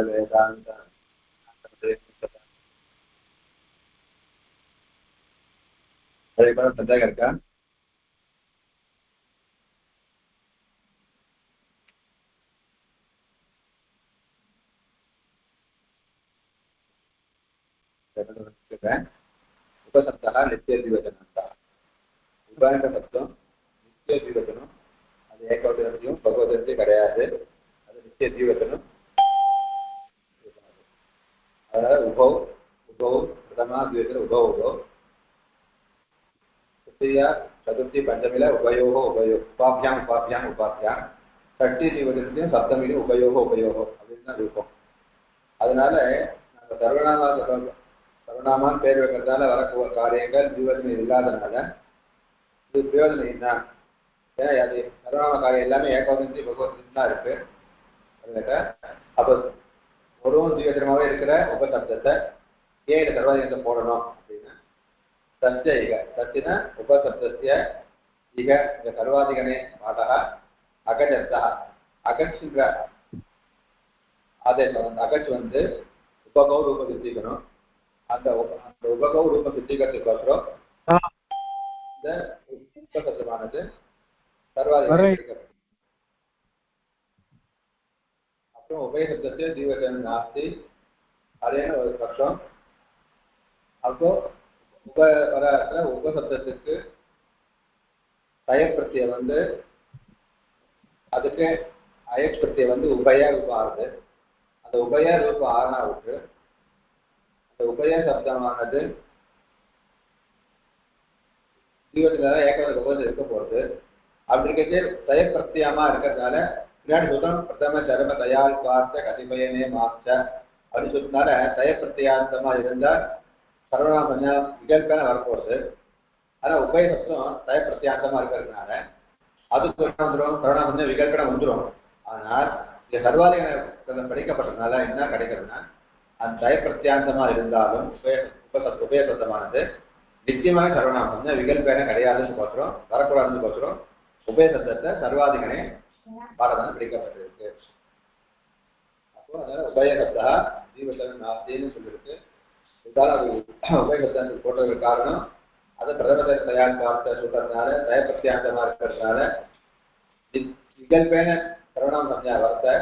वेदांत एक बार सजा करका उपशब्दः नित्यद्विवचनः उपायशब्दம் நித்திய ஜீவகனம் அது ஏகவசனத்தையும் பகவதத்தையும் கிடையாது அது நித்திய ஜீவகனம் அதனால உபௌ உபௌ பிரதமா द्विवचन உபௌ உபௌ तृतीया चतुर्थी पंचमीला उभयोः उभयो उपाभ्याम् षष्ठी द्विवचनத்தையும் सप्तमीல उभयोः उभयोः அப்படினா ரூபம் அதனால நம்ம சர்வநாமான் பேர் வைக்கிறதால வரக்கூடிய காரியங்கள் ஜீவனம் இல்லாதனால இது பிரயோஜனம் என்ன ஏன்னா அது சர்வநாம காரியம் எல்லாமே ஏகவசனத்தையும் பகவதத்தையும் தான் இருக்கு அதுக்கிட்ட அப்போ ஒரு ஜீவசனமாகவே இருக்கிற உபசப்தத்தை ஏன் இந்த சர்வாதிகத்தை போடணும் அப்படின்னா சத்திய இக சத்தின உபசப்தத்திய இக இந்த சர்வாதிகனே பாடகா அகஜத்தா அகச்சுன்ற ஆதேசம் வந்து அகச்சு வந்து உபகௌ ரூப சித்திக்கணும் அந்த உபகௌ ரூப சித்திக்கிறதுக்கோசரம் இந்த உபசப்தமானது சர்வாதிகம் அப்புறம் உபயசப்தத்தை ஜீவசனம் நாஸ்தி அதேன்னு ஒரு பட்சம் அப்போ உபசப்தத்துக்கு தயப்பிரத்திய வந்து அதுக்கு அயப்பிரத்திய வந்து உபய ரூபம் ஆறுது அந்த உபய ரூபம் ஆறுனாவுக்கு அந்த உபய சப்தமானது ஜீவத்துல ஏகவசம் இருக்க போறது அப்படி இருக்கிறது தயப்பிரத்தியமா இருக்கிறதுனால பின்னாடி சொல்றோம் பிரதம சர்ம தயால் பார்த்த கதிபயனே மாச்ச அப்படின்னு சொல்றதுனால தயப்பிரத்தியாந்தமா இருந்தா சர்வநாம சஞ்சா விகல்பன வரப்போகுது ஆனால் உபய சப்தம் தயப்பிரத்தியாந்தமா இருக்கிறதுனால அதுக்கு வந்துடும் சர்வநாம சஞ்சா விகல்பன வந்துடும் ஆனால் இந்த சர்வாதிகன படிக்கப்பட்டதுனால என்ன கிடைக்கிறதுனா அந்த தயப்பிரத்தியாந்தமா இருந்தாலும் உபய சப்தமானது நிச்சயமாக சர்வநாம சஞ்சா விகல்பன கிடையாதுன்னு பார்க்கிறோம் வரக்கூடாதுன்னு பார்க்கிறோம் உபய சப்தத்தை சர்வாதிகனே பாடதான பிடிக்கப்பட்டிருக்கு அப்போ அதனால உபயசப்தா ஜீவசனம் நாஸ்தின்னு சொல்லியிருக்கு உபயசப்தத்துக்கு போட்டதுக்கு காரணம் அதை பிரதம தயார் பார்த்த சொல்றதுனால தயப்பிரத்தியாந்தமா இருக்கிறதுனால விகல்பேன சர்வநாம சம்ஞா வரத்தை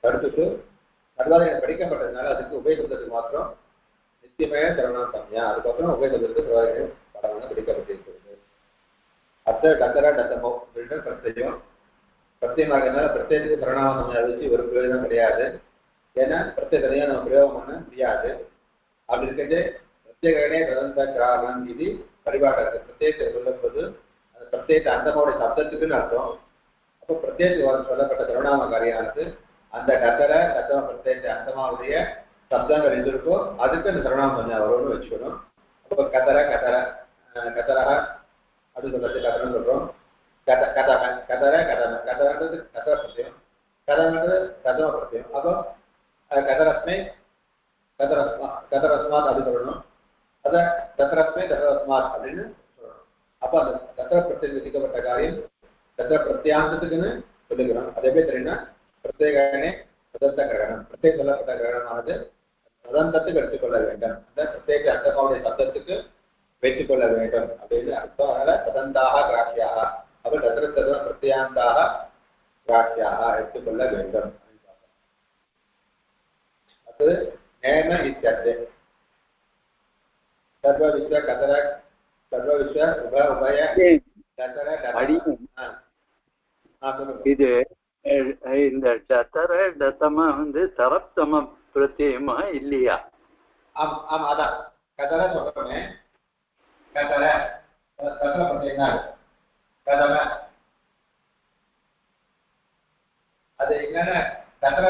தடுத்துட்டு சர்வாதிகனை படிக்கப்பட்டதுனால அதுக்கு உபயசப்தத்துக்கு மாத்திரம் நித்தியமே சர்வநாம சம்ஞா அதுக்கப்புறம் உபயசப்தத்துக்கு சர்வாதிகனை பாடமாக பிடிக்கப்பட்டிருக்கிறது அடுத்த டத்தரா டத்தமோ அப்படின்ற பிரத்யம் பிரத்யமாக இருந்தாலும் பிரத்யேகத்துக்கு சரணாம சம்ஞா வச்சு ஒரு பிரயோஜனம் கிடையாது ஏன்னா பிரத்யேகத்தையா நம்ம பிரயோகம் பண்ண முடியாது அப்படி இருக்கிறது பிரத்யேகனே ததந்த கிராமம் இது பரிபாட்டது பிரத்யேகத்தை சொல்லும்போது அந்த பிரத்யேகத்தை அந்தமோட சப்தத்துக்குன்னு அர்த்தம் அப்போ பிரத்யேகத்துக்கு சொல்லப்பட்ட சரணாம காரியானது அந்த டத்தர டத்தம பிரத்யேகத்தை அந்தமாவுடைய சப்தங்கள் எது இருக்கோ அதுக்கு அந்த சரணாம சம்ஞா வரும்னு வச்சுக்கணும் அப்போ கதர அப்படின்னு சொல்றது கதரன்னு சொல்றோம் கதர கதரன்றது கதர பிரத்யம் கதரன்றது கதம பிரத்யம் அப்போ கதரஸ்மை கதரஸ்மாத் அப்படி சொல்லணும் அதை கதரஸ்மை கதரஸ்மாத் அப்படின்னு சொல்லணும் அப்போ அந்த கதர பிரத்யம் விதிக்கப்பட்ட காரியம் கதர பிரத்யாந்தத்துக்குன்னு சொல்லிக்கிறோம் அது எப்படி தெரியும்னா பிரத்யேகனே ததந்த கிரகணம் பிரத்யேக சொல்லப்பட்ட கிரகணமானது ததந்தத்துக்கு எடுத்துக்கொள்ள வேண்டும் அந்த பிரத்யேக அந்தமாவுடைய சப்தத்துக்கு வைத்துக் கொள்ள வேண்டும் அப்படின்னு அர்த்தம் அதனால ததந்தாக கிராஹ்யாக அப்போ தத்திர பிரத்யாந்தாக கிராஹ்யாக எடுத்துக்கொள்ள வேண்டும் அது நேம இத்தியர்த்தே சர்வ விஸ்வ கதர சர்வ விஸ்வ உபய கதர இது இந்த டத்தர டத்தம வந்து தரப்தம பிரத்யமா இல்லையா ஆமா அதான் கதர சொல்றோமே கதர கதர பிரத்யம் கதம அது என்னன்னா கதர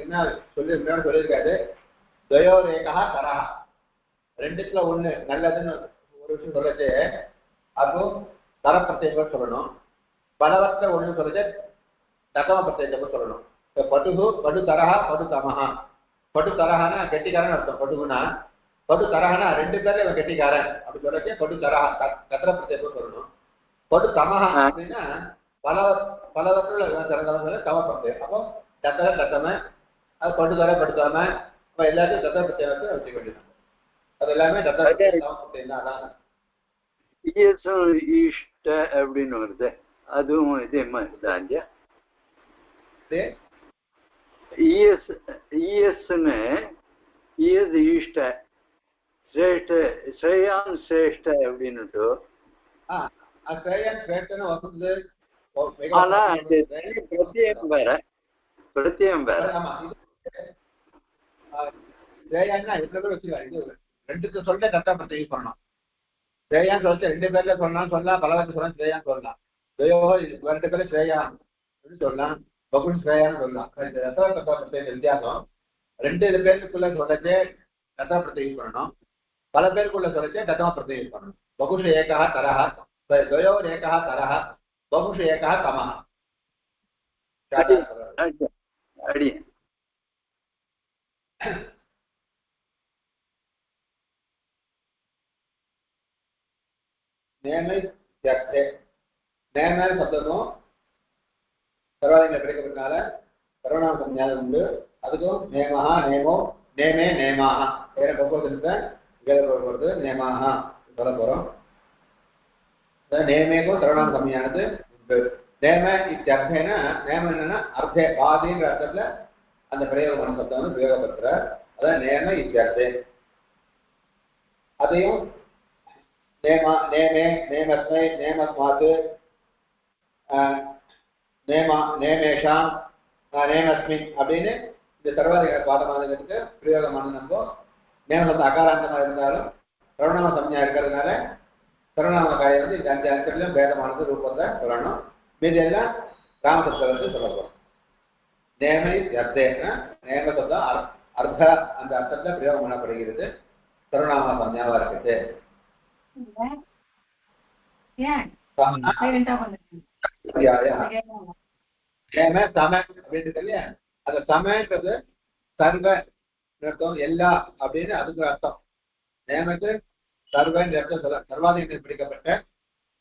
என்ன சொல்லியிருக்காரு துவயோரேகா தரஹா ரெண்டுத்துல ஒண்ணு நல்லதுன்னு ஒரு விஷயம் சொல்லச்சு அப்போ தர பிரத்யேகம் சொல்லணும் பலவற்ற ஒண்ணு சொல்லச்சு தத்தம பிரத்யேகம் சொல்லணும் இப்போ படுகு படு தரஹா படு தமஹா படு தரஹானா கெட்டிக்காரன்னு அர்த்தம் படுகுனா படு தரகனா ரெண்டு பேர்ல இவன் கெட்டிக்காரன் அப்படின்னு சொல்லச்சே படு தரகா கத்திர பிரத்யேகம் சொல்லணும். படு தமஹா அப்படின்னா பலவற்றுள்ள தம பிரத்யேகம். அப்போ கத்திர கத்தம அது படுத்தாம அப்ப எல்லாத்தையும் கத்திர பிரத்யேகத்தை வச்சுக்க வேண்டியது. அது எல்லாமே கத்திர பிரத்யேகம் தான். அதான் இஷ்ட அப்படின்னு வருது, அதுவும் இதே மாதிரி தான். ஈஎஸ்ன்னு ஈயது இஷ்ட ಶ್ರೇಷ್ಠ ಶ್ರೇಯಾನ್ ಶ್ರೇಷ್ಠ அப்படின்னுட்டு ஆனா பிரத்யம் வேற பிரத்யம் வேற. ரெண்டுக்கு சொல்ல கரெக்டா பிரத்யேகம் சொல்லணும். ஸ்ரேயான்னு சொல்லிட்டு ரெண்டு பேர்ல சொல்லலாம் பல வச்சு சொல்லலாம். ஸ்ரேயான்னு சொல்லலாம், ரெண்டு பேர்ல ஸ்ரேயான் சொல்லலாம், பகுன் ஸ்ரேயான்னு சொல்லலாம். வித்தியாசம் ரெண்டு பேருக்குள்ள சொல்லச்சே கதா பிரத்யேகம் பண்ணணும், பல பேருக்குள்ள சொல்லச்சே கதமா பிரத்யேகம் பண்ணணும். பகுஷ ஏகா தரஹ துவயோர் ஏகா தரஹ பகுஷ ஏகா தமஹ. அடி நேமை நேம சப்தமும் சர்வாதிகள் கிடைக்கிறதுனால சர்வநாம சஞ்ஞானம் உண்டு. அதுக்கும் நேமஹா நேமோ நேமே நேமாக வேற பக்குவத்திலிருந்த வேதப்படுறது நேமாக சொல்ல போறோம். நேமேக்கும் சர்வநாம சம்ஞானது உண்டு. நேம இத்தியர்த்தேன நேமம் என்னன்னா அர்த்தே பாதின்ற அர்த்தத்துல அந்த பிரயோகமான சப்தம் வந்து பிரயோகப்படுத்துறார். அதான் நேம இத்தியர்த்தே. அதையும் நேமா நேமே நேமஸ்மை நேமஸ்மாத்து நேமா நேமேஷாம் நேமஸ்மின் அப்படின்னு இந்த சர்வாதிகார பாடமானதுக்கு பிரயோகமான நம்ம நேமசப்த அகாராந்தமா இருந்தாலும் சர்வநாம சம்ஞா இருக்கிறதுனால சர்வநாம காரியம் வந்து இந்த அஞ்சு அஞ்சலிலும் பேதமானது ரூபத்தை சொல்லணும். மீதி எல்லாம் ராமசப்தம் வந்து சொல்ல போறோம். நேமை அர்த்தேன்னா நேமசப்தம் அர்த்த அந்த அர்த்தத்தை பிரயோகம் பண்ணப்படுகிறது. சர்வநாம சம்ஞாவா இருக்குது. இல்லையா அந்த சமன்றது சர்வ அர்த்தம் எல்லா அப்படின்னு அதுக்கு அர்த்தம். நேமத்து சர்வன்ற அர்த்தம் சர்வாதிகள் பிடிக்கப்பட்ட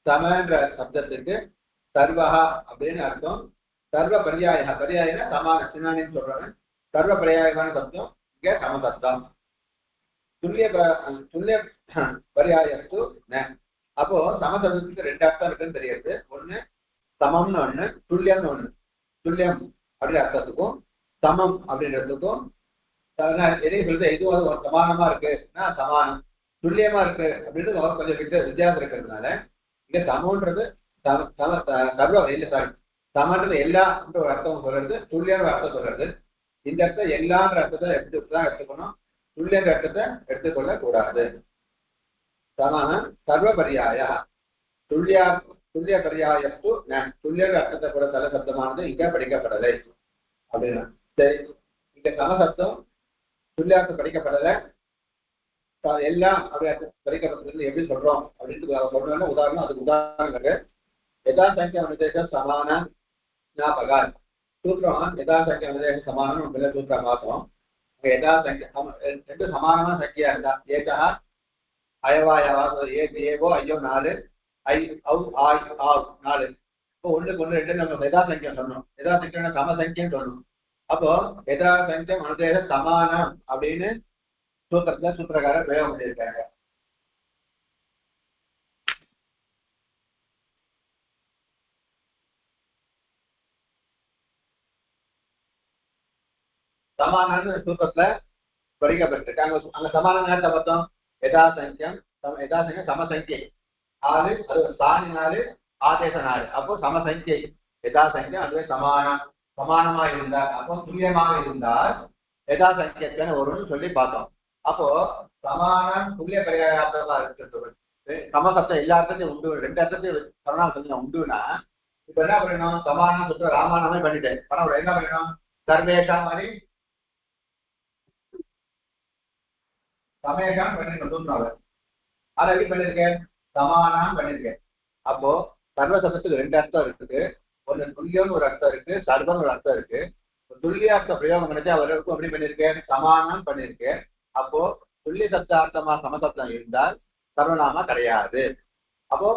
சமன்ற சப்தத்துக்கு சர்வஹா அப்படின்னு அர்த்தம். சர்வ பரியாய பரியாயினா சமான சினானின்னு சொல்றாங்க. சர்வ பரியாயமான சப்தம் இங்க சமசப்தம். துல்லிய துல்லிய பரியாயத்து அப்போ சமசப்தத்துக்கு ரெண்டு அர்த்தம் இருக்குன்னு தெரியுது. ஒண்ணு சமம்னு ஒண்ணு, துல்லியம்னு ஒண்ணு. துல்லியம் அப்படின்ற அர்த்தத்துக்கும் சமம் அப்படின்றதுக்கும் எதையும் சொல்றது எதுவும் சமானமா இருக்குன்னா சமானம், துல்லியமா இருக்கு அப்படின்றது கொஞ்சம் வித்தியாசம் இருக்கிறதுனால இங்க சமன்றது சர்வ இல்ல சாரி சமன்றது எல்லான்ற ஒரு அர்த்தம் சொல்றது, துல்லியன்ற அர்த்தம் சொல்றது. இந்த அர்த்தம் எல்லான்ற அர்த்தத்தை தான் எடுத்துக்கணும், துல்லியன்ற அர்த்தத்தை எடுத்துக்கொள்ள கூடாது. சமானம் சர்வ பரியாய துல்லிய பரியாயத்து துல்லிய அர்த்தத்தை கூட தல சப்தமானது இங்க படிக்கப்படலை அப்படின்னா சரி. இங்க சமசப்தம் துல்லியார்த்தம் படிக்கப்படலை, எல்லாம் அப்படி படிக்கப்பட்டது எப்படி சொல்றோம் அப்படின்ட்டு சொல்றோம்னா உதாரணம் அதுக்கு உதாரணம் இருக்கு. யதாசங்கிய அனுதேச சமான ஞாபகால் சூத்திரம் யதாசங்கிய அனுதேச சமானம் சூத்திரம் பார்த்தோம். யதாசங்கிய ரெண்டு சமானமான சங்கியா இருந்தா ஏகா அயவாயவா ஏவோ ஐயோ 4 ஐ அவு ஆய் ஆவ் 4 இப்போ ஒண்ணுக்கு ஒண்ணு ரெண்டு நம்ம யதாசங்கியம் சொன்னோம். யதாசங்கியம் சமசங்கியம் சொல்லணும். அப்போ யதாசங்கியம் அனுதேச சமானம் அப்படின்னு சூத்திரத்துல சூத்திரக்காரர் பிரயோகம் பண்ணியிருக்காங்க. சமானம்னு சூத்திரத்துல படிக்கப்பட்டிருக்காங்க. அங்க சமான நேரத்தை பார்த்தோம். யதாசங்கியம் சமசங்கியை 4 அது சாணி 4 ஆதேச 4. அப்போ சமசங்கியை யதாசங்கியம் அதுவே சமானமாக இருந்தால் அப்போ துல்லியமாக இருந்தால் யதாசங்கியத்தன வரும்னு சொல்லி பார்த்தோம். அப்போ சமானம் துல்லிய பரியாயமா இருக்கிறது. சமசப்தம் எல்லா அர்த்தத்தையும் உண்டு, ரெண்டு அர்த்தத்தையும் சரணாம சஞ்சம் உண்டுன்னா இப்ப என்ன பண்ணணும்? சமானம் சுற்ற ராமானமே பண்ணிட்டேன். பணம் என்ன பண்ணணும்? சர்வேஷா மாதிரி சமேஷான்னு பண்ணிருக்கேன். அதை எப்படி பண்ணிருக்கேன்? சமானம் பண்ணிருக்கேன். அப்போ சர்வ சப்தத்துக்கு ரெண்டு அர்த்தம் இருக்கு. ஒன்னு துல்லியம்னு ஒரு அர்த்தம் இருக்கு, சர்வம் ஒரு அர்த்தம் இருக்கு. துல்லிய அர்த்த பிரயோகம் பண்ணிச்சு அவருக்கும் எப்படி பண்ணிருக்கேன்? சமானம் பண்ணிருக்கேன். அப்போ துல்லிய சப்தார்த்தமா சமசப்தம் இருந்தால் சர்வநாமா கிடையாது. அப்போ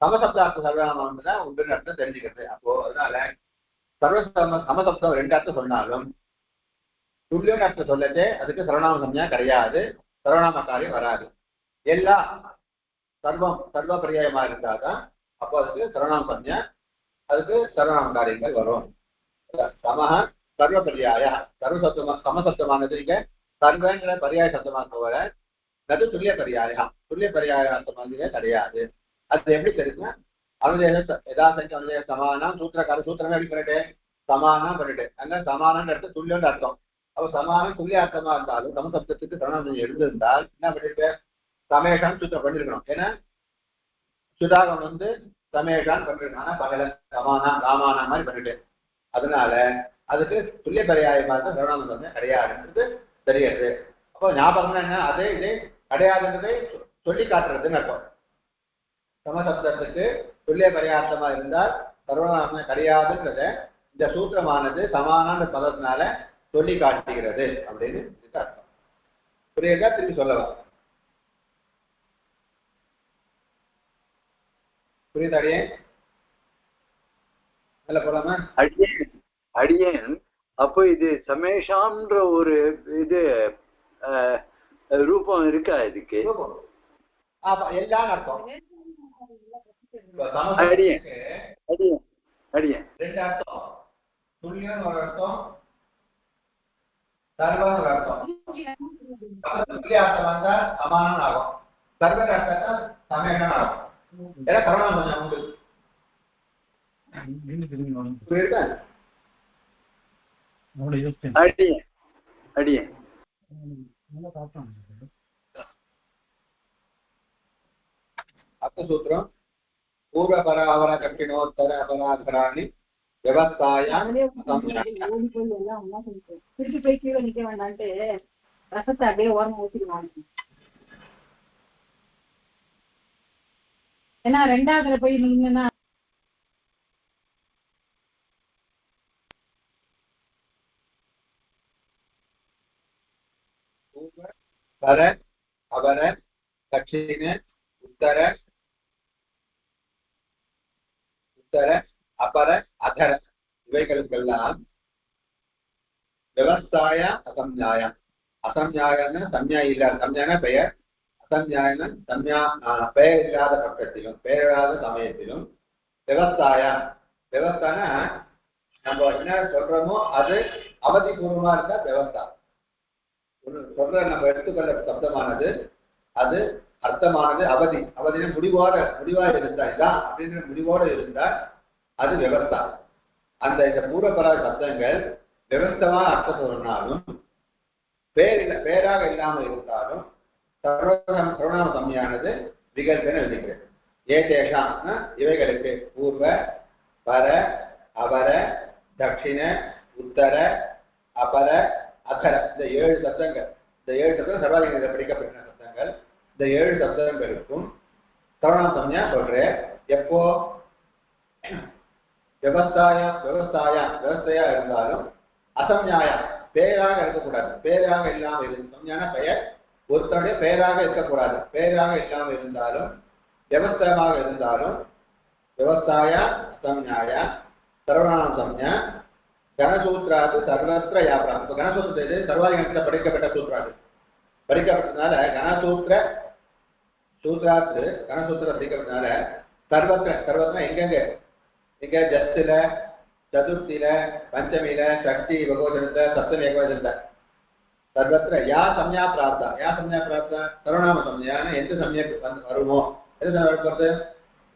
சமசப்தார்த்த சர்வநாமம் தான் உண்டு அர்த்தம் தெரிஞ்சுக்கிறது. அப்போ அதனால சமசப்தம் 2 அர்த்தம் சொன்னாலும் துல்லியம் அர்த்தம் சொல்லச்சே அதுக்கு சர்வநாம சம்ஞா கிடையாது, சர்வநாம காரியம் வராது. எல்லாம் சர்வ பரியாயமா இருந்தாதான் அப்போ அதுக்கு சர்வநாம சம்ஞா, அதுக்கு சர்வநாம காரியங்கள் வரும். சமஹ சர்வ பரியாய சமசப்தமானது இங்க சர்வங்கிற பரியாய சப்தமா போல அது துல்லிய பரியாய அர்த்தமானது கிடையாது. அது எப்படி தெரியுதுன்னா யதாசங்க அனுதேச சமானம் சூத்திரமே எப்படி பண்ணிட்டு சமானம் பண்ணிட்டு அங்க சமானம் எடுத்து துல்லியம் அர்த்தம். அப்ப சமானம் துல்லிய அர்த்தமா இருந்தாலும் சமசப்தத்துக்கு சரணம் எழுந்திருந்தால் என்ன பண்ணிட்டு சமேஷான் சூத்திரம் பண்ணிருக்கணும். ஏன்னா சுதாகம் சமேஷான் பண்ணிருக்கான், பகல சமானா ராமானா மாதிரி பண்ணிட்டு, அதனால அதுக்கு துல்லிய பரியாயமா இருக்க சரணாம சமயம் கிடையாதுன்றது தெரியாது. அப்போ ஞாபகம் என்ன, அதே இதே கிடையாதுன்றதை சொல்லி காட்டுறதுன்னு அர்த்தம். சமசப்தத்துக்கு துல்லிய பரியார்த்தமா இருந்தால் சர்வநாமம் கிடையாதுன்றத இந்த சூத்திரமானது சமானான பதத்தினால சொல்லி காட்டுகிறது அப்படின்னு அர்த்தம். புரியுதா? திரும்பி சொல்லலாம். புரியுது அடியேன்? நல்ல போலாமா? அடியேன் அப்போ இது சமேஷான்ற ஒரு இது ரூபம் இருக்கா இதுக்கு? எல்லாம் அர்த்தம். ரெண்டு அர்த்தம், துல்லியம் ஒரு அர்த்தம், சர்வம் ஒரு அர்த்தம். துல்லிய அர்த்தம் வந்தா சமானம் ஆகும், சர்வ அர்த்தம் சமேஷம் ஆகும். ஏன்னா சர்வநாம சமயம் உண்டு. புரியுதா? அர்த்தசூத்திரம் பூர்வபராவர கட்டினோத்தர அபராதராணி விவசாயம் திருப்பி போய் கீழே நிக்க வேண்டான்ட்டு ரசத்தை அப்படியே ஓரமா ஊத்திடுவாங்க. ஏன்னா 2ஆவதுல போய் நீங்கன்னா பர அபர தட்சிண உத்தர அபர அதர இவைகளுக்கெல்லாம் விவசாய அசம்ஞாயம். அசம்ஞாயம்னா சம்ஞா இல்லாத, சம்ஞான பெயர், அசம்ஞாயன சம்ஞா பெயர் இல்லாத பட்சத்திலும் பெயர் இல்லாத சமயத்திலும் விவசாய நம்ம என்ன சொல்றோமோ அது அவதி பூர்வமா இருந்தா விவஸ்தா சொல்ற நம்ம எடுத்துக்கொள்ள சப்தமானது அது அர்த்தமானது அவதின முடிவா இருந்தா இதான் அப்படின்ற முடிவோடு இருந்தா அது விவஸ்தா. அந்த இந்த பூர்வபரா சப்தங்கள் விவஸ்தமான அர்த்தம் சொன்னாலும் பேராக இல்லாமல் இருந்தாலும் சர்வநாம சம்ஞானது விகல்பன விதிக்கிறது. ஏதேஷாம்னா இவைகளுக்கு பூர்வ பர அபர தட்சிண உத்தர அபர அதர இந்த 7 சப்தங்கள், இந்த 7 சப்தம் சர்வாதிகார படிக்கப்பட்ட சப்தங்கள். இந்த 7 சப்தங்களுக்கும் சர்வநாம சம்ஞா சொல்றேன். எப்போ விவஸ்தையா இருந்தாலும் அசம்ஞாயா பேராக இருக்கக்கூடாது, பேராக இல்லாமல் இருந்து சம்ஞான பெயர் ஒருத்தருடைய பெயராக இருக்கக்கூடாது, பெயராக இல்லாமல் இருந்தாலும் விவஸ்தமாக இருந்தாலும் விவஸ்தாயா அசம்ஞாயா சர்வநாம சம்ஞா கனசூத்ராது சர்வத்திர யாப்ராம். இப்போ கனசூத்திர சர்வாதிகாரத்தில் படிக்கப்பட்ட சூத்ராது படிக்கப்பட்டதுனால சூத்ராத்து கனசூத்திர படிக்கப்பட்டதுனால சர்வத்திர எங்க ஜஸ்தில சதுர்த்தியில பஞ்சமியில சஷ்டி பகவதனத்தை சப்தமி ஏகவதனத்தை சர்வத்திர யா சம்யா பிராப்தா சர்வநாம சம்ஞான எந்த சமயம் வருமோ எது வரப்போறது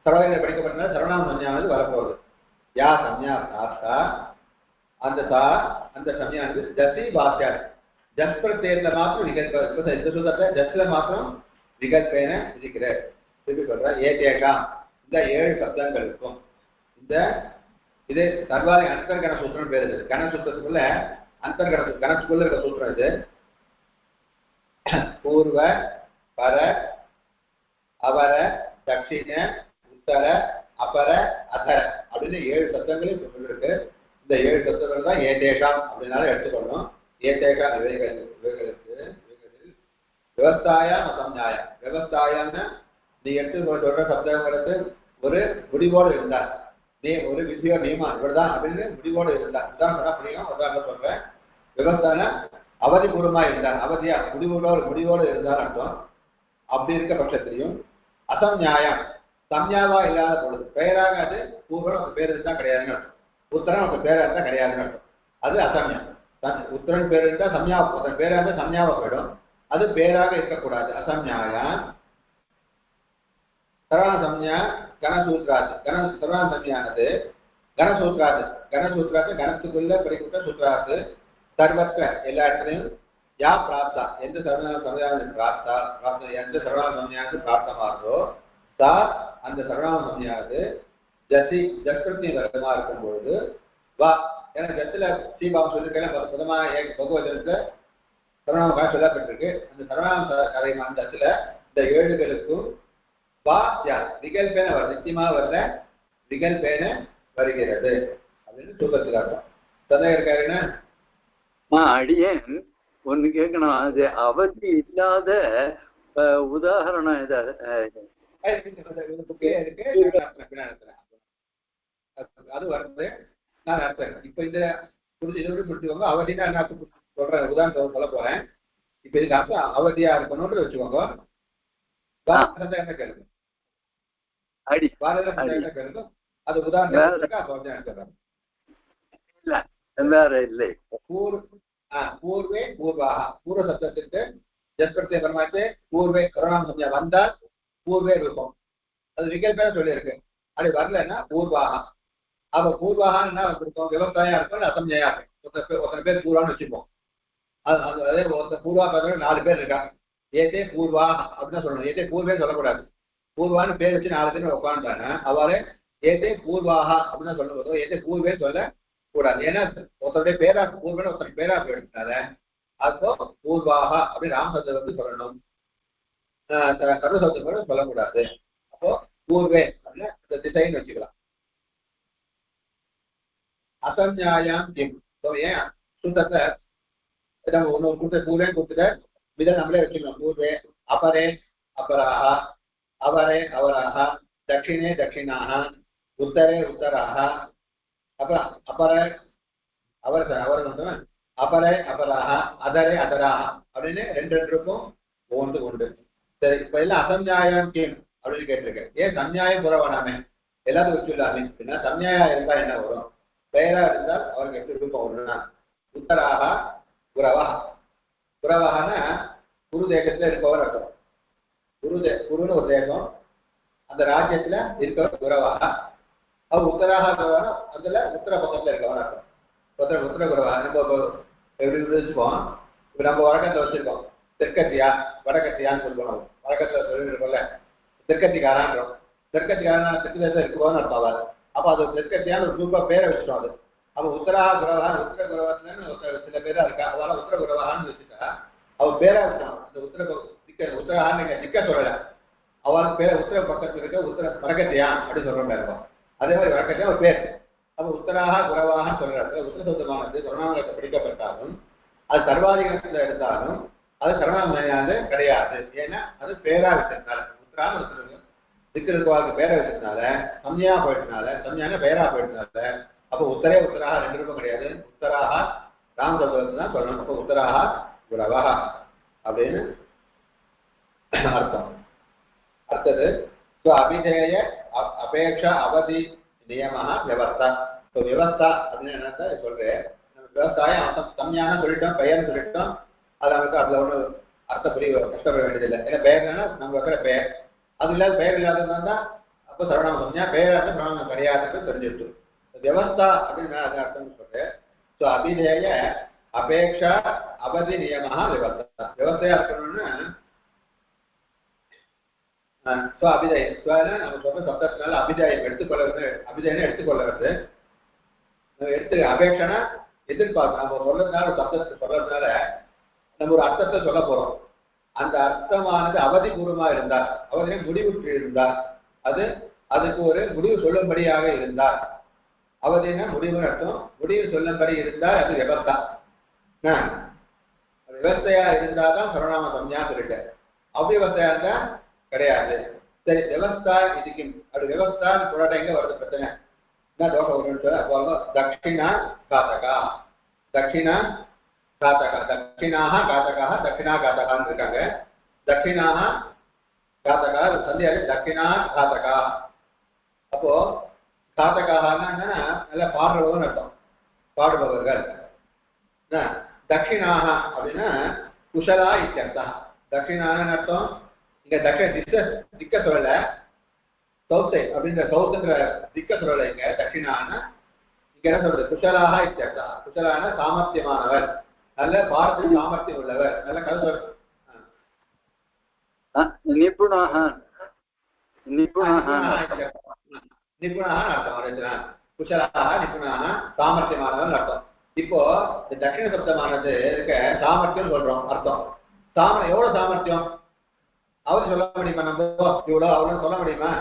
சர்வாதிகார படிக்கப்பட்டதுனால சர்வநாம சம்ஞானது வரப்போகுது. யா சம்யா பிராப்தா அந்த சமயானது ஜசி வாக்கியா ஜஸ் பிரத்யேகத்துல மாத்திரம் விகல்ப ஜஸ்ல மாத்திரம் விகல்பேன விதிக்கிற திருப்பி சொல்ற ஏதேஷாம் இந்த 7 சப்தங்களுக்கும் இந்த இது சர்வாதி அந்தர்கண சூத்திரம் பேர். இது கணசூத்திரத்துக்குள்ள கணக்குள்ள இருக்க சூத்திரம். இது பூர்வ பர அபர தட்சிண உத்தர அபர அதர அப்படின்னு 7 சப்தங்களையும் சொல்லிருக்கு. இந்த 7 சப்தங்கள் தான் ஏதேஷாம் அப்படின்னாலும் எடுத்துக்கொள்ளணும். ஏதேஷாம் இவைகளில் விவசாயம் அசம்ஞாயம். விவசாயம்னா நீ எடுத்து சொல்ற சப்தங்களுக்கு ஒரு முடிவோடு இருந்தார், நீ ஒரு விதியோ நியமம் இவ்வளவுதான் அப்படின்னு முடிவோடு இருந்தார். உதாரணம் சொன்னா புரியும். உதாரணம் சொல்றேன். விவசாயம் அவதிபூர்வமா இருந்தார், அவதியா முடிவோடு இருந்தார் அர்த்தம். அப்படி இருக்க பட்சத்திலையும் அசம்ஞாயம் சம்ஞாவா இல்லாத பொழுது பெயராக அது பூர்வம் ஒரு பேர் இருந்தா கிடையாதுன்னு அர்த்தம். உத்தரன் ஒரு பேரா இருந்தா கிடையாதுன்னு அர்த்தம். அது அசம்யா. உத்தரன் பேர் இருந்தா சம்யா, பேரா இருந்தா சம்யாவா போயிடும். அது பேராக இருக்கக்கூடாது. அசம்ஞாயம் சரவண சம்யா கனசூத்ராது. சரவண சம்யானது கனசூத்ராது. கணத்துக்குள்ள படிக்கிற சூத்ராது சர்வத்ர எல்லா இடத்துலையும் யா பிராப்தா எந்த சரவண சம்யானது பிராப்தா எந்த சரவண சம்யானது பிராப்தமாகதோ சா அந்த சரவண சம்யானது ஜசி ஜஸ்பிரத்தி வர்க்கமா இருக்கும் பொழுது வா. ஏன்னா ஜத்துல ஸ்ரீபாவம் சொல்லியிருக்கேன் பிரதமான பகவதத்துல சரவணாமக்காக சொல்லப்பட்டிருக்கு. அந்த சரவணாம கதைமான ஜத்துல இந்த ஏழுகளுக்கும் வா யா விகல்பேன வர நிச்சயமா வரல விகல்பேன வருகிறது அப்படின்னு சூப்பத்துக்கு அர்த்தம். சந்தேகம் இருக்காருன்னா அடியேன் ஒண்ணு கேட்கணும். அது அவதி இல்லாத உதாரணம் அது வருது. நான் அர்த்தம் இப்ப இந்த இதோட முடிச்சுக்கோங்க. அவதினா என்ன சொல்றேன், உதாரணத்தை சொல்ல போறேன். இப்ப இதுக்கு அர்த்தம் அவதியா இருக்கணும்னு வச்சுக்கோங்க. சந்தேகம் கேளுங்க. கேளுங்க. அது உதாரணம் வேற இல்லை. பூர்வே பூர்வாக பூர்வ சப்தத்திற்கு ஜஸ்பிரத்திய பரமாச்சு. பூர்வே கருணாம் சம்யா வந்தால் பூர்வே ரூபம் அது விகல்பேன சொல்லியிருக்கு. அப்படி வரலன்னா பூர்வாக. அப்ப பூர்வாகான்னு என்ன வந்திருக்கோம், விவசாயம் இருக்கும் அசம்யா இருக்கும். ஒருத்தனை பேர் பூர்வான்னு வச்சுப்போம். அதே ஒருத்தர் பூர்வா பார்க்கணும் 4 பேர் இருக்காங்க. ஏதே பூர்வா அப்படின்னு சொல்லணும். ஏதே பூர்வே சொல்லக்கூடாது. பூர்வான்னு பேர் வச்சு 4 பேர் உட்காந்துட்டாங்க. அவரே ஏதே பூர்வாக அப்படின்னு சொல்லும் போதோ ஏதே பூர்வே சொல்ல கூடாது. ஏன்னா ஒருத்தருடைய பேரா பூர்வன்னு ஒருத்தர் பேரா போயிடுறதுனால அப்போ பூர்வாக அப்படின்னு ராமசப்தம் வந்து சொல்லணும். சர்வசப்தம் கூட சொல்லக்கூடாது. அப்போ பூர்வே அப்படின்னு இந்த திசைன்னு வச்சுக்கலாம். அசம்ஞாயாம் கிம். ஏன் சுத்தத்தை நம்ம ஒண்ணு கொடுத்த பூர்வேன்னு கொடுத்துட்ட இதை நம்மளே வச்சுக்கணும். பூர்வே அபரே அபராக அவரே அவராக தட்சிணே தட்சிணாக உத்தரே உத்தராக அப்புறம் அபரே அவர் அபரே அபராக அதரே அதராக அப்படின்னு 2 இருக்கும் ஒவ்வொன்று உண்டு. சரி, இப்ப எல்லாம் அசம்ஞாயம் கீழ் அப்படின்னு கேட்டிருக்கேன். ஏன் சம்ஞாயம் குறவானாமே எல்லாத்துக்கும் வச்சுள்ளாமே அப்படின்னா சம்ஞாயா இருந்தா என்ன வரும், பெயரா இருந்தால் அவருக்கு எப்படி ரூபம் வரும்னா உத்தராக குரவா. குரவாகனா குரு தேசத்துல இருக்கவர் அர்த்தம். குருன்னு ஒரு தேசம், அந்த ராஜ்யத்துல இருக்கவர் குரவாக. அவர் உத்தராக குரவானா அதுல உத்தர பக்கத்துல இருக்கவர் அர்த்தம். உத்தர குரவாக நம்ம எப்படி வச்சுப்போம். இப்ப நம்ம வழக்கத்துல வச்சிருக்கோம் தெற்கத்தியா வடக்கத்தியான்னு சொல்லுவோம். வழக்கத்துல சொல்லிருக்கோம்ல தெற்கத்திக்காரான்றோம். தெற்கத்திக்காரன் தெற்கு தேசம் இருக்குவோன்னு அர்த்தம் அவர். அப்ப அது தெற்கத்தியான்னு ஒரு குரூப்பா பேரை வச்சுட்டோம். அது அப்ப உத்தராக குரவான் உத்தர குரவான்னு சில பேரா இருக்கா. அதனால உத்தர குரவான்னு வச்சுட்டா அவர் பேரா வச்சான். அந்த உத்தரகான்னு நீங்க திக்க சொல்லல. அவளுக்கு பேர் உத்தர பக்கத்துல இருக்க உத்தர வடக்கத்தியா அப்படின்னு சொல்றோம். அதே மாதிரி வடக்கத்தியா ஒரு பேர். அப்ப உத்தராக குரவாகன்னு சொல்றாரு. உத்தர சொந்தமானது சரணாமலத்தை படிக்கப்பட்டாலும் அது சர்வாதிகாரத்துல இருந்தாலும் அது சரணாமலையானது கிடையாது. ஏன்னா அது பேரா வச்சதுனால உத்தரான்னு ஒருத்தருக்கு திக்கிறதுக்கு பேரை வச்சதுனால சம்யா போயிட்டதுனால சம்யான பேரா போயிட்டதுனால அப்போ உத்தரே உத்தராக 2 ரூபம் கிடையாது. உத்தராக ராம் சப்தத்தை தான் சொல்லணும். அப்போ உத்தராக குரவா அப்படின்னு அர்த்தம். அடுத்தது அபிதேய அபேட்சா அவதி நியம வியவஸ்தா. இப்போ வியவஸ்தா அப்படின்னு என்ன சொல்றேன். விவசாயம் சம்யான சொல்லிட்டோம், பெயர்னு சொல்லிட்டோம். அது நமக்கு அதுல ஒண்ணு அர்த்த புரிய கஷ்டப்பட வேண்டியதில்லை. ஏன்னா பெயர்னா நம்ம வைக்கிற பெயர். அது இல்லாத பெயர் இல்லாததுன்னா அப்போ சரவணம் சம்யா பெயர் சரவணம் கிடையாதுன்னு தெரிஞ்சுட்டு வியவஸ்தா அப்படின்னு அது அர்த்தம் சொல்றேன். ஸோ அபிதேய அபேட்சா அவதி நியம வியவஸ்தா. விவசாயம் இருக்கணும்னா அபிதாயம் நம்ம சொல்ற சப்தத்தினால அபிதாயம் எடுத்துக்கொள்ள அபிதாயம் எடுத்துக்கொள்ள வருது. எடுத்து அபேட்சனா எதிர்பார்க்கணும். நம்ம சொல்றதுனால ஒரு சப்தத்தை சொல்றதுனால நம்ம ஒரு அர்த்தத்தை சொல்ல போறோம். அந்த அர்த்தமானது அவதிபூர்வமா இருந்தால், அவதியை முடிவுற்று இருந்தால், அதுக்கு ஒரு முடிவு சொல்லும்படியாக இருந்தால், அவதினா முடிவுன்னு அர்த்தம். முடிவு சொல்லும்படி இருந்தால் அது வியவஸ்தா. விவஸ்தையா இருந்தாதான் சரணாம சம்யா சொல்லிட்டேன். அவ்வியவஸ்தையா இருந்தா கிடையாது. சரி, வியவஸ்தா இதுக்கு அப்படி வியவஸ்தா போராட்டம் எங்க வருது பிரச்சனை என்ன தோஷம் வரும்னு சொல்ல அப்போ தட்சிணா காத்தகா தட்சிணா காத்தகா தட்சிணாக காத்தகா தட்சிணா காத்தகான்னு இருக்காங்க. தட்சிணாக காத்தகா சந்தியாக தட்சிணா காத்தகா. அப்போ காத்தகான்னா என்னன்னா நல்லா பாடுறவங்கன்னு அர்த்தம், பாடுபவர்கள். தட்சிணாக அப்படின்னா குஷலா இத்தியர்த்தம். தட்சிணான்னு அர்த்தம் இங்க தட்சிண திக்க சொல்லல, சவுத் சைட் அப்படின்ற சவுத்துங்கிற திக்க சொல்லல. இங்க தட்சிணான்னா இங்க என்ன சொல்றது குஷலாக இத்தியர்த்தம். குஷலான சாமர்த்தியமானவர், நல்ல பாடத்தில் சாமர்த்தியம் உள்ளவர், நல்ல கதை நிபுணாக நிபுணாக அர்த்தம். குஷலாக நிபுணாக சாமர்த்தியமானவர் அர்த்தம். இப்போ இந்த தட்சிண சப்தமானது இருக்க சாமர்த்தியம் சொல்றோம் அர்த்தம். எவ்வளவு சாமர்த்தியம் அவரு சொல்ல முடியுமா? நம்ம இவ்வளவு அவ்வளவு சொல்ல முடியுமா?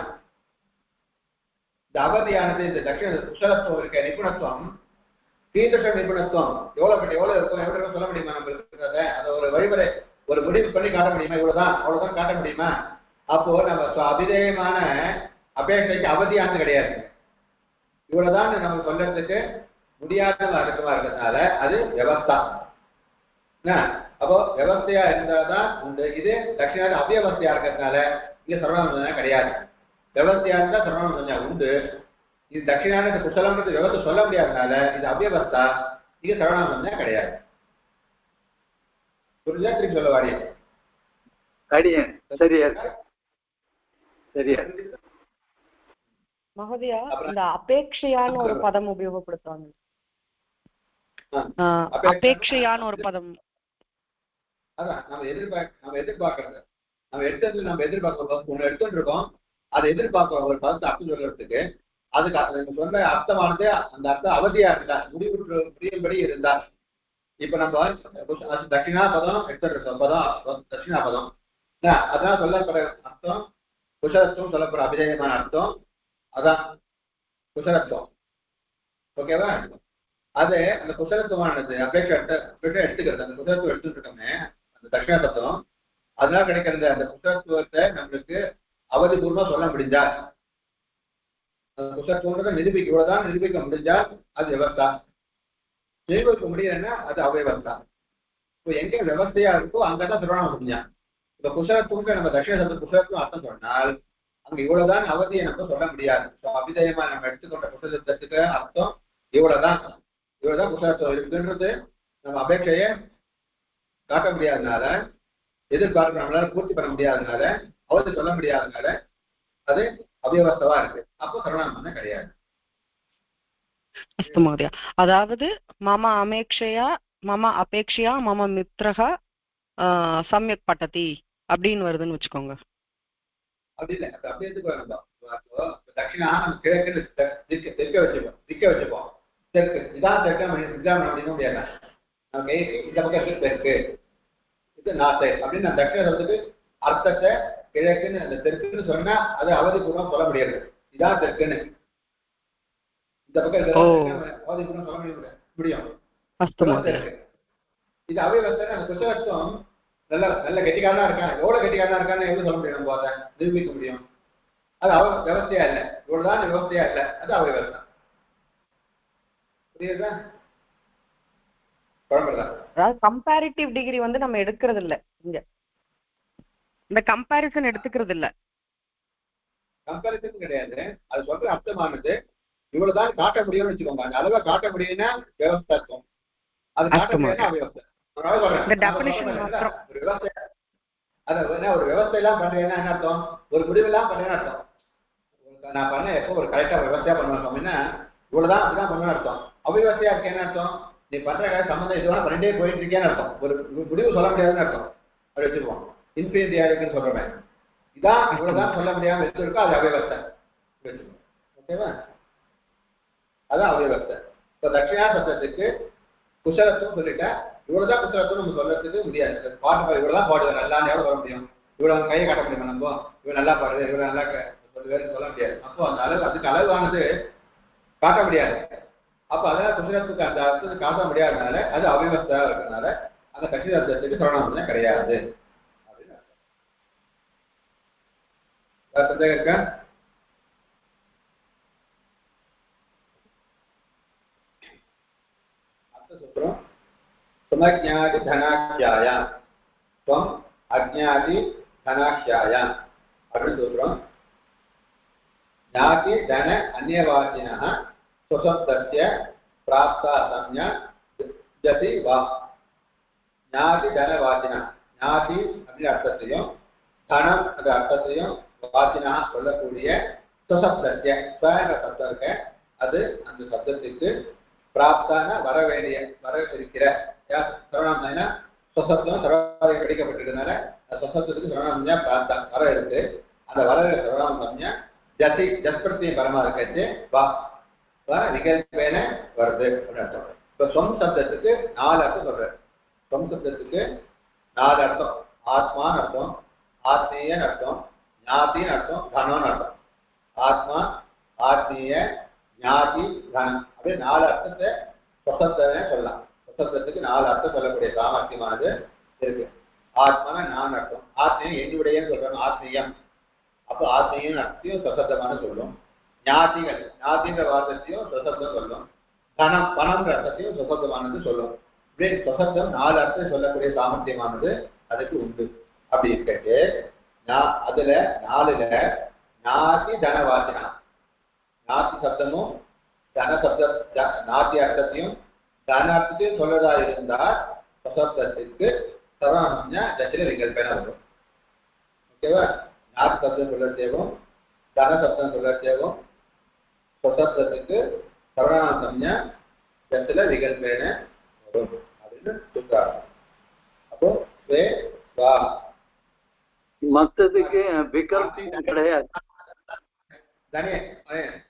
இந்த அவதியானது இந்த தட்சிண குஷலத்துவம் இருக்க நிபுணத்துவம் கீதஷ நிபுணத்துவம் எவ்வளவு இருக்கும் எவ்வளவு சொல்ல முடியுமா? நம்ம இருக்கிறத அதை ஒரு வழிமுறை ஒரு முடிவு பண்ணி காட்ட முடியுமா? இவ்வளவுதான் அவ்வளவுதான் காட்ட முடியுமா? அப்போ நம்ம அபிதேயமான அபேட்சைக்கு அவதியானது கிடையாது. இவ்வளவுதான் நம்ம சொல்றதுக்கு முடியாத அடக்கமா இருக்கிறதுனால அது வியவஸ்தா. அப்போ வியவஸ்தையா இருந்தாதான் உண்டு. இது தட்சிணாதி அவ்வியவஸ்தையா இருக்கிறதுனால இங்க சர்வநாமம் கிடையாது. வியவஸ்தையா இருந்தா சர்வநாமம் உண்டு. இது தட்சிணாதி குசலம்ன்றது வியவஸ்தை சொல்ல முடியாதனால இது அவ்வியவஸ்தா, இது சர்வநாமம் கிடையாது. புரிஞ்சா? திருப்பி சொல்ல வாடிய அடியேன் சரியா சரியா மகோதயா, இந்த அபேட்சையான ஒரு பதம் உபயோகப்படுத்துவாங்க. அபேட்சையான ஒரு பதம் அதான் நம்ம எதிர்பார்க்கறது நம்ம எதிர்பார்க்கிறோம். ஒண்ணு எடுத்துட்டு இருக்கோம், அதை எதிர்பார்க்கிறோம் ஒரு பதத்தை அர்த்தம் சொல்றதுக்கு. அதுக்கு நீங்க சொன்ன அர்த்தமானது அந்த அர்த்தம் அவதியா இருந்தா முடியும்படி இருந்தா. இப்ப நம்ம தட்சிணா பதம் எடுத்துட்டு இருக்கோம், பதம் தட்சிணா பதம் அதான் சொல்லப்படுற அர்த்தம் குஷலத்துவம், சொல்லப்படுற அபிதேயமான அர்த்தம் அதான் குசலத்துவம். ஓகேவா? அது அந்த குசலத்துவமானது அபேட்சை எடுத்துக்கிறது. அந்த குசலத்துவம் எடுத்துட்டு இருக்கோமே அந்த தட்சிணா தத்துவம், அதனால கிடைக்கிறது அந்த குசலத்துவத்தை நம்மளுக்கு அவதிபூர்வமா சொல்ல முடிஞ்சா, அந்த குசலத்துவம் இவ்வளவுதான் நிரூபிக்க முடிஞ்சா அது வியவஸ்தா. நிரூபிக்க முடியலன்னா அது அவ்வியவஸ்தா. இப்போ எங்க வியவஸ்தையா இருக்கோ அங்கதான் சர்வநாமம் முடிஞ்சா. இப்ப குசலத்துவம் நம்ம தட்சிண சப்த குசலத்துவம் அர்த்தம் சொன்னால் அங்க இவ்வளவுதான் அவதியை நம்ம சொல்ல முடியாது. அபிதயமா நம்ம எடுத்துக்கொண்ட குசலத்துவத்துக்கு அர்த்தம் இவ்வளவுதான் குசலத்துவம் இருக்குன்றது நம்ம அபேட்சையை காட்ட முடியாதனால, எதிர்பார்ப்பு நம்மளால பூர்த்தி பண்ண முடியாதனால, அவதி சொல்ல முடியாதனால அது அவ்வியவஸ்தவா இருக்கு. அப்போ சர்வநாமம் கிடையாது. அஸ்து மகோதயா. அதாவது மம அபேட்சையா மம மித்ரஹ சம்யக் பட்டதி அப்படின்னு வருதுன்னு வச்சுக்கோங்க. அப்படி இல்லை, அப்படி எடுத்துக்கோ. தட்சிணா நம்ம கிழக்கு திக்க வச்சுப்போம். தெற்கு இதான் தெற்கு எக்ஸாம் அப்படிங்க முடியாது. நமக்கு இந்த பக்கம் தெற்கு, இது நார்த்து அப்படின்னு நான் தட்சிண சொல்றதுக்கு அர்த்தத்தை கிழக்குன்னு அந்த தெற்குன்னு சொன்னா அது அவதிபூர்வம் சொல்ல முடியாது. இதான் தெற்குன்னு இந்த பக்கம் அவதிபூர்வம் சொல்ல முடியும். இது அவ்வியவஸ்தை. அந்த குசலத்துவம் நல்ல கெட்டிக்காரனா இருக்கான், எவ்வளவு கெட்டிக்காரனா இருக்கான்னு எப்படி சொல்ல முடியும்? நம்ம அதை நிரூபிக்க முடியும். அது வியவஸ்தையா இல்லை, இவ்வளவுதான் வியவஸ்தையா இல்லை, அது அவ்வியவஸ்தை. புரியுதா? அதாவது கம்பேரிட்டிவ் டிகிரி நம்ம எடுக்கிறது இல்ல. இங்க இந்த கம்பேரிசன் எடுத்துக்கிறது இல்ல. கம்பேரிசன் கிடையாது. அது சொல்ற அர்த்தமானது இவ்வளவுதான் காட்ட முடியும்னு வச்சுக்கோங்க. அந்த அளவை காட்ட முடியும்னா வியவஸ்தத்துவம், அது காட்ட முடியும்னா அவ்வியவஸ்தை. ஒரு விவசாய எல்லாம் பண்றேன்னா என்ன அர்த்தம்? ஒரு முடிவெல்லாம் பண்றேன்னு அர்த்தம். நான் பண்ண எப்போ ஒரு கரெக்டா விவசாயம் பண்ணுவேன் அப்படின்னா இவ்வளவுதான் அப்படிதான் பண்ணுவேன்னு அர்த்தம். அவ்வியவஸ்தையா இருக்கேன்னு அர்த்தம். நீ பண்ற சம்பந்தம் இதுவெல்லாம் பண்ணிட்டே போயிட்டு இருக்கேன்னு அர்த்தம். ஒரு முடிவு சொல்ல முடியாதுன்னு அர்த்தம். அப்படி வச்சுக்குவோம். இன்ஃபீரியா இருக்குன்னு சொல்றேன். இதான் இவ்வளவுதான் சொல்ல முடியாம இருக்கோ அது அவ்வியவஸ்தை. ஓகேவா? அதான் அவ்வியவஸ்தை. இப்ப தட்சிணா சப்தத்துக்கு குசலத்துவம் சொல்லிட்டா இவ்வளவுதான் குசலத்துவம் நம்ம சொல்றதுக்கு முடியாது. பாட்டு இவ்வளவுதான் பாடுவேன் நல்லான்னு எவ்வளவு சொல்ல முடியும்? இவ்வளவு கையை காட்ட முடியுமா? நம்ம இவ்வளவு நல்லா பாடுது இவ்வளவு நல்லா சொல்ல முடியாது. அப்போ அந்த அளவு அதுக்கு அளவானது காட்ட முடியாது. அப்ப அதனால குசலத்துக்கு அந்த அர்த்தத்தை காட்ட முடியாதனால அது அவ்வியவஸ்தையா இருக்கிறதுனால அந்த கட்சி அர்த்தத்துக்கு சரணாமம் கிடையாது அப்படின்னு சந்தேகம் இருக்கா? அர்த்தம் சொல்றோம். சுமஜ்ஞாதி தனாக்யாயா துவம் அஜ்ஞாதி தனாக்யாயா அப்படின்னு சொல்றோம். ஞாதி தன அந்நியவாச்சினः சுசப்தஸ்ய பிராப்தா சம்ஞா ஜதி வா. ஞாதி தனவாச்சினா, ஞாதி அப்படின்ற அர்த்தத்தையும் தனம் என்ற அர்த்தத்தையும் வாச்சினா சொல்லக்கூடிய சுசப்தஸ்ய ஸ்வன்ற சப்தம் இருக்க, அது அந்த சப்தத்துக்கு பிராப்தான வர வேண்டிய வர இருக்கிற சரவணாம்னா சுசப்தம் சர்வாதிகம் கிடைக்கப்பட்டிருக்கிறதுனால அந்த சுசப்தத்துக்கு சரவணாம்யா பிராப்தா வர இருக்கு. அந்த வர சரவணாம்யா ஜதி ஜஸ்பிரத்தியம் பரமா இருக்கச்சு வா விகல்பேன வருது அப்படின்னு அர்த்தம். இப்ப சொம் சப்தத்துக்கு 4 அர்த்தம் சொல்றேன். சொம் சப்தத்துக்கு 4 அர்த்தம். ஆத்மான்னு அர்த்தம், ஆத்மீயன்னு அர்த்தம், ஞாத்தின்னு அர்த்தம், தனம்னு அர்த்தம். ஆத்மா, ஆத்மீய, ஞாதி, தனம் அப்படியே 4 அர்த்தத்தை சொசப்தமே சொல்லலாம். சொசப்தத்துக்கு 4 அர்த்தம் சொல்லக்கூடிய சாமர்த்தியமானது இருக்கு. ஆத்மான 4 அர்த்தம். ஆத்மீயம் என்னுடையன்னு சொல்றோம், ஆத்மீயம். அப்போ ஆத்மீயம் அர்த்தத்தையும் சொசப்தமான சொல்லும். ஞாதிகள், ஞாதின்ற வார்த்தையும் சொசப்தம் சொல்லும். தனம், பணம்ன்ற அர்த்தத்தையும் சொசப்தமானது சொல்லும். இப்படி சொசப்தம் 4 அர்த்தம் சொல்லக்கூடிய சாமர்த்தியமானது அதுக்கு உண்டு. அப்படி இருக்கட்டு அதுல 4ல ஞாதி தனவாச்சனா, ஞாதி சப்தமும் தன சப்த ஞாதி அர்த்தத்தையும் தன அர்த்தத்தையும் சொல்றதா இருந்தால் சொசப்தத்திற்கு சர்வநாம ஜட்டில விகல்பன வரும். ஓகேவா? ஞாதி சப்தம் சொல்லத்தேவும் தன சப்தம் சொல்லத்தேவும் சொசப்தத்துக்கு சர்வநாம ஜட்டில விகல்பன வரும் அப்படின்னு சொல்றாங்க. அப்போ வா மத்ததுக்கு விகல்பம் கிடையாது.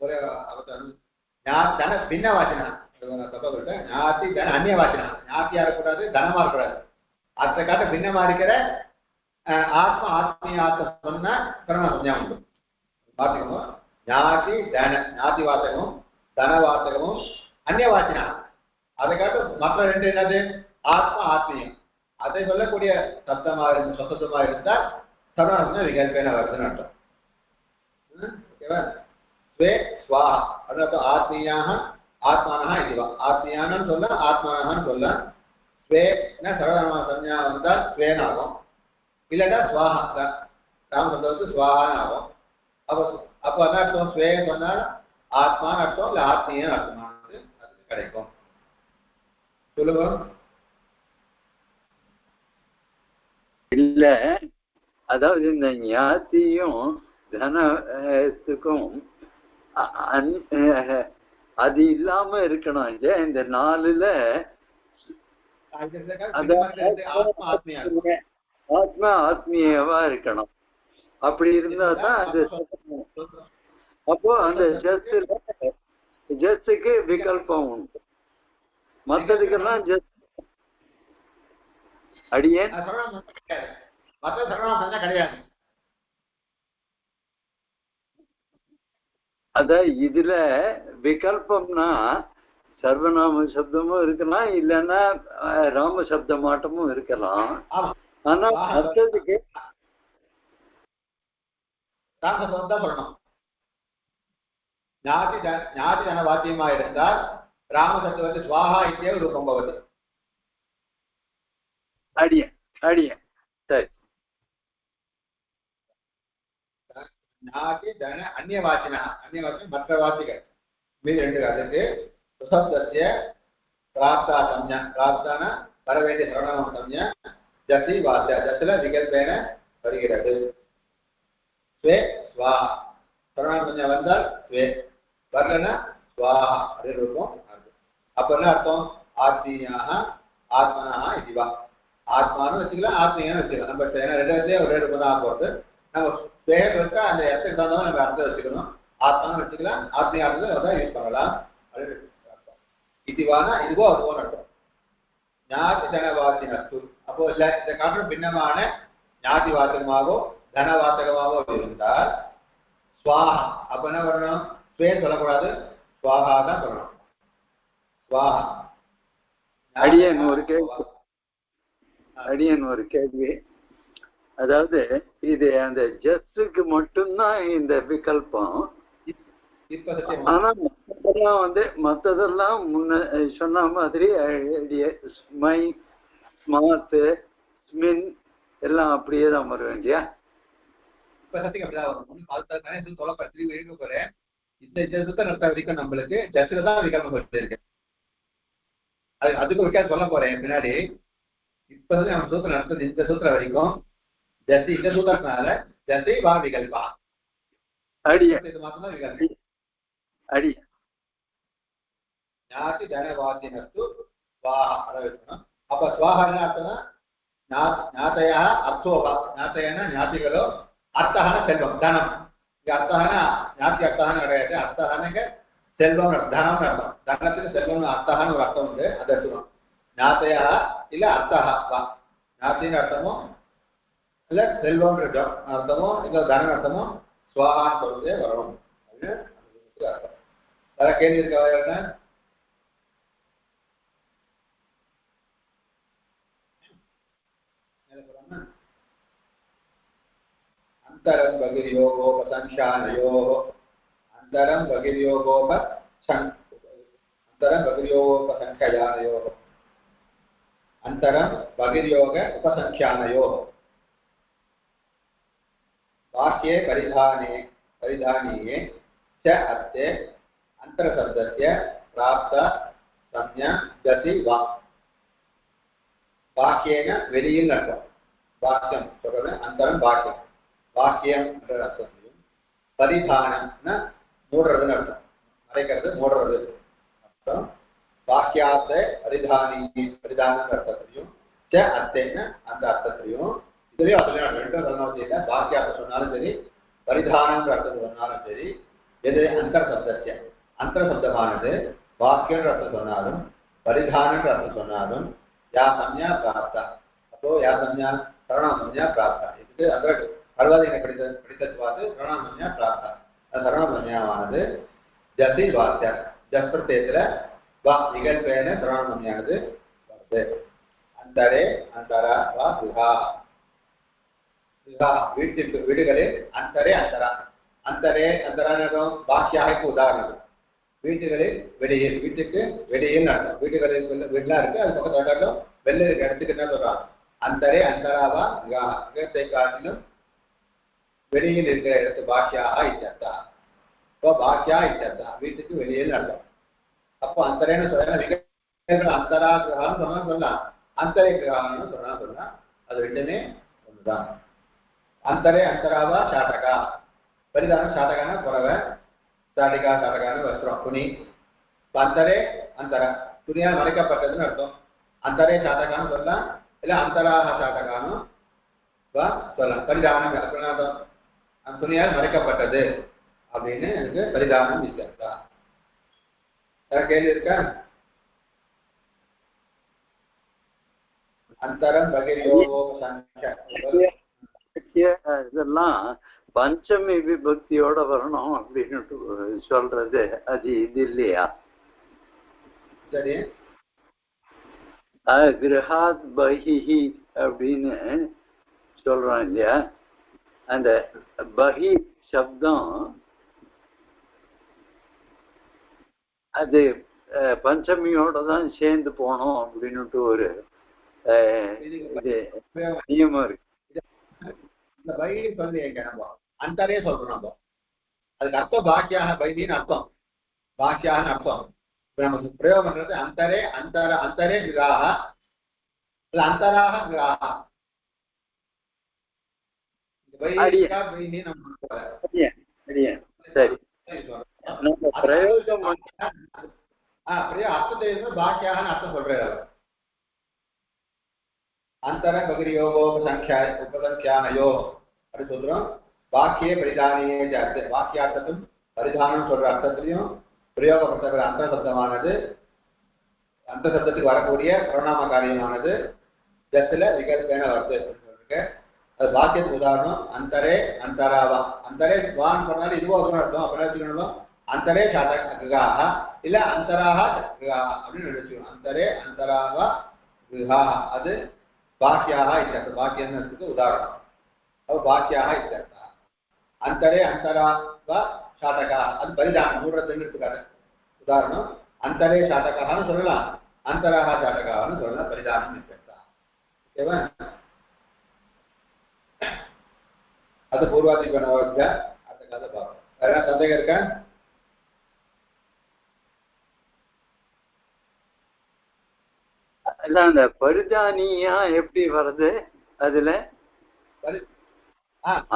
ஒரே தன பின்ன வாசனா தப்பா சொல்லிட்டேன். ஞாத்தி தன அந்நிய வாசனா, ஞாத்தியா இருக்கக்கூடாது, தனமா இருக்கக்கூடாது. அதை காட்ட பின்னமா இருக்கிற ஆத்மா, ஆத்மீய ஆத்மா சொன்னா கர்ம சம்ஞா உண்டு. பார்த்துக்கணும். ஞாதி தன, ஞாதி வாசகமும் தன வாசகமும் அந்நிய வாசனா. அதை காட்ட மற்ற 2 என்னது? ஆத்மா, ஆத்மீயம். அதை சொல்லக்கூடிய சப்தமா இருந்து சொசப்தமா இருந்தா சர்வநாம விகல்பேன வருதுன்னு அர்த்தம். ஓகேவா? ஸ்வே ஸ்வாஹா அப்படின்னு ஆத்மீயாக ஆத்மானஹா இதுவா. ஆத்மீயானு சொல்ல, ஆத்மானஹான்னு சொல்ல. ஸ்வேனா சர்வநாம சம்ஞா வந்தால் ஸ்வேன் ஆகும், இல்லைன்னா ஸ்வாஹா ராம சப்தத்துக்கு ஸ்வாஹான்னு ஆகும். அப்போ என்ன அர்த்தம்? ஸ்வே சொன்னால் ஆத்மான்னு அர்த்தம், இல்லை ஆத்மீயன்னு அர்த்தமானது அதுக்கு கிடைக்கும். சொல்லுங்க. இல்ல, அதாவது இந்த ஞாத்தியும் தனத்துக்கும் அது இல்லாம இருக்கணும். இந்த 4ல ஆத்மா ஆத்மீயவா இருக்கணும். அப்படி இருந்தா தான் அது. அப்போ அந்த ஜஸ்டுக்கு விகல்பம் உண்டு. மற்றதுக்கெல்லாம் ஜஸ்ட் அடியேன் கிடையாது. அத இதுல விகல்பம்னா சர்வநாம சப்தமும் இருக்கலாம், இல்லைன்னா ராம சப்த மாட்டமும் இருக்கலாம். ஆனா மற்றதுக்கு சொல்லணும். ஞாதி தன வாக்கியமா இருந்தால் ராம சப்தவத்து ஸ்வாஹா இத்தியே ரூபம் பவதி. அடியேன் சரி. ஞாதி தன அந்நிய வாச்சினா, அந்நிய வாச்சினா மற்ற வாசிகள் மீது 2. அதுக்கு சுசப்தஸ்ய பிராப்தா சம்ஞா, பிராப்தான வர வேண்டிய சர்வநாம சம்ஞா ஜதி வாசியா, ஜத்துல விகல்பேன வருகிறது. ஸ்வே ஸ்வாஹா, சர்வநாம சம்ஞா வந்தால் ஸ்வே, வரலன்னா ஸ்வாஹா அப்படின்னு இருக்கும். அப்ப என்ன அர்த்தம்? ஆத்மீயாக ஆத்மனா இதுவா. ஆத்மானு வச்சுக்கலாம், ஆத்மீயான்னு வச்சுக்கலாம். நம்ம 2 ஒரே ரூபம் தான் போகிறது. நம்ம பேர் வச்சா அந்த இடத்துக்கு தகுந்த நம்ம அர்த்தம் வச்சுக்கணும். ஆத்மானு வச்சுக்கலாம், ஆத்மீய அர்த்தம் யூஸ் பண்ணலாம் அப்படின்னு அர்த்தம். இதுவானா இதுவோ அதுவோன்னு அர்த்தம். ஞாதி தனவாசி நஸ்து. அப்போ இல்லை இந்த காற்று பின்னமான ஞாதி வாசகமாகவோ தனவாசகமாகவோ இருந்தால் ஸ்வாஹா. அப்ப என்ன பண்ணணும்? ஸ்வேன் சொல்லக்கூடாது, ஸ்வாஹா தான் சொல்லணும். ஸ்வாஹா. அடியேன் ஒரு கேள்வி. அதாவது இது அந்த ஜஸ்டுக்கு மட்டும்தான் இந்த விகல்பம். இப்ப சத்தியம் ஆனா மத்ததெல்லாம் முன்ன சொன்ன மாதிரி ஸ்மை ஸ்மார்ட் ஸ்மின் எல்லாம் அப்படியே தான் வரும் இல்லையா? இப்ப சத்தியம் அப்படிதான் வரும். அது சொல்லப்ப திரும்பி எழுத போறேன். இந்த சுத்தம் நடத்த வரைக்கும் நம்மளுக்கு ஜஸ்ட்ல தான் விகல்பம் இருக்கு. அதுக்கு வித்தியாசம் சொல்ல போறேன் பின்னாடி. இப்ப வந்து நம்ம சூத்திரம் நடத்துறது இந்த சூத்திரம் வரைக்கும் ஜஸ்தி, இந்த சூத்திரத்தினால ஜஸ்தி வா விகல்பா இது மாத்திரம் தான் விகல்பம். அடி ஞாதி தனவாசினஸ்து ஸ்வாஹா அதை வச்சுக்கணும். அப்ப ஸ்வாஹா என்ன அர்த்தம்னா ஞாத்தையா அர்த்தோவா, ஞாத்தையான ஞாத்திகளோ, அர்த்தகான செல்வம் தனம். இங்க அர்த்தகான ஞாத்தி அர்த்தகான கிடையாது, அர்த்தகானங்க செல்வம் தனம்னு அர்த்தம். தனத்துக்கு செல்வம்னு அர்த்தகான ஒரு அர்த்தம் உண்டு, அதை எடுத்துக்கணும். ஞாத்தையா இல்ல அர்த்தகா வா, ஞாத்தின்னு அர்த்தமோ இல்ல செல்வம்ன்ற அர்த்தமோ இல்ல தனம் அர்த்தமோ ஸ்வாஹான்னு சொல்றதே வரணும் அப்படின்னு அர்த்தம். வேற கேள்வி இருக்கா? அந்தரம் பகிர்யோகோபசங்கானயோः அந்தரம் பகிர்யோகோபசங்கானயோः அந்தரம் பகிர்யோக உபசங்கானயோः வாக்கியே பரிதானியே च अर्थे अंतरशब्दस्य प्राप्त संज्ञा जसि वा वाक्येन வெளியில் அர்த்தம். வாக்கியம் சொல்றது அந்தரம் வாக்கியம், வாக்கியம் என்ற அர்த்தத்தையும் பரிதானம்னா மூடுறதுன்னு அர்த்தம், மறைக்கிறது மூடுறது அர்த்தம். வாக்கியார்த்த பரிதானம் அர்த்தத்தையும் ச அர்த்தேன அந்த அர்த்தத்தையும் இதுவே அதுல ரெண்டும் சொல்லணும் தெரியல. வாக்கியார்த்தம் சொன்னாலும் சரி, பரிதானம் அர்த்தத்தை சொன்னாலும் சரி, எது அந்தர் சப்தத்திய அந்தர் சப்தமானது வாக்கியம் அர்த்தம் சொன்னாலும் பரிதானம் அர்த்தம் சொன்னாலும் யா சம்யா பிராப்தா. அப்போ யா சம்யா சரணாம் சம்யா பிராப்தா. இதுக்கு அந்த பர்வதினை படித்தது சரணாம் சம்யா பிராப்தா. அந்த சரணாம் சம்யாவானது ஜசி வாக்கிய ஜஸ் பிரத்யத்துல வா நிகழ்பேன சரணாம் சம்யானது வருது. அந்தரே அந்தரா வா குஹா, வீட்டுக்கு வீடுகளில் அந்தரே அந்தரா. அந்தரே அந்தரானதும் பாக்கியாய்க்கு உதாரணம். வீட்டுகளில் வெளியில், வீட்டுக்கு வெளியில் நடக்கும். வீட்டுகளில் வீடுலாம் இருக்கு, அது பக்கத்தில் வெளில இருக்க இடத்துக்கு என்ன சொல்றான்? அந்தரே அந்தராவா இடத்தை காட்டிலும் வெளியில் இருக்கிற இடத்து பாக்கியாக இச்சர்த்தா. இப்போ பாக்கியா இச்சர்த்தா வீட்டுக்கு வெளியில் நடக்கும். அப்போ அந்தரேன்னு சொல்ல அந்தரா கிரகான்னு சொன்னா சொல்லலாம், அந்தரே கிரகான்னு சொன்னா அது ரெண்டுமே ஒண்ணுதான். அந்தரே அந்தராவா சாட்டகா, பரிதானம் சாட்டகான புடவை, சாட்டிகா சாட்டகான வஸ்திரம் துணி. அந்தரே அந்தர துணியால் மறைக்கப்பட்டதுன்னு அர்த்தம். அந்தரே சாட்டகான்னு சொல்லலாம், இல்லை அந்தராக சாட்டகான்னு சொல்லலாம். பரிதானம் அர்த்தம் அந்த துணியால் மறைக்கப்பட்டது அப்படின்னு எனக்கு பரிதானம் இச்சா. கேள்வி இருக்கா? அந்தரம் பகிர்யோகோ இதெல்லாம் பஞ்சமி விபக்தியோட வரணும் அப்படின்னு சொல்றது அது இது இல்லையா? சரி, கிரஹாத் பஹிஹி அப்படின்னு சொல்றோம் இல்லையா? அந்த பஹி சப்தம் அது பஞ்சமியோட தான் சேர்ந்து போனோம் அப்படின்னுட்டு ஒரு இது நியமம் இருக்கு. இந்த பைதி சொல்லி நம்ம அந்தரே சொல்றோம். நம்ம அதுக்கு அர்த்தம் பாக்கியாக பைதின்னு அர்த்தம், பாக்கியான்னு அர்த்தம். நமக்கு பிரயோகம் பண்றது அந்தரே அந்தரே கிராக இல்ல அந்தராக கிராக. அர்த்தத்தை பாக்கியாகன்னு அர்த்தம் சொல்றாரு. अंतर बहिर्योगोपसंख्यानयो அப்படி சொல்றோம். வாக்கிய பரிதானியே ஜாத்து வாக்கியார்த்தத்தும் பரிதானம் சொல்ற அர்த்தத்திலையும் பிரயோகப்படுத்தப்படுற அந்த சப்தமானது அந்த சப்தத்துக்கு வரக்கூடிய பிரணாம காரியமானது ஜஸ்ல விகல்பேன வருது சொல்லிருக்கு. அது வாக்கியத்துக்கு உதாரணம் அந்தரே அந்தராவா. அந்தரே வான்னு சொன்னாலும் இதுவோ அதுவும் அர்த்தம். அப்ப என்ன வச்சுக்கணும்? அந்தரே சாட்டகாக இல்ல அந்தராக அப்படின்னு நினைச்சுக்கணும். அந்தரே அந்தராவா அது வாக்கியாக வாக்கியத்துக்கு உதாரணம். अव बाह्याः इत्यर्थः अन्तरे अन्तरा वा शाटकाः அது பரிதானம் மூடுறதுங்கிறதுக்காக உதாரணம் अन्तरे शाटकाःனு சொல்லலாம் अन्तराः शाटकाःனு சொல்லலாம் பரிதானம் இत्यर्थः ஓகேவா அது பூர்வாதிகரணவாக்ய அந்த கதை பார்ப்போம் வேற சந்தேகம் இருக்கா அதான் அந்த பரிதானியா எப்படி வருது அதுல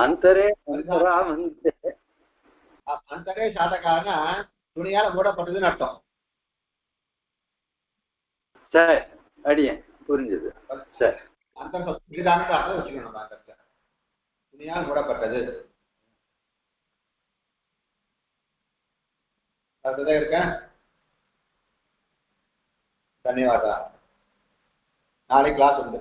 அந்தரே அந்தரா வந்து அந்தரே சாதகான துணியால மூடப்பட்டதுன்னு அர்த்தம் சரி அடியேன் புரிஞ்சது சரி அந்த பரிதானத்தை அர்த்தம் வச்சுக்கணும் நம்ம அந்த துணியால் மூடப்பட்டது அதுதான் இருக்க ಧನ್ಯವಾದ ನಾಳೆ ಕ್ಲಾಸ್ ಉಂಟು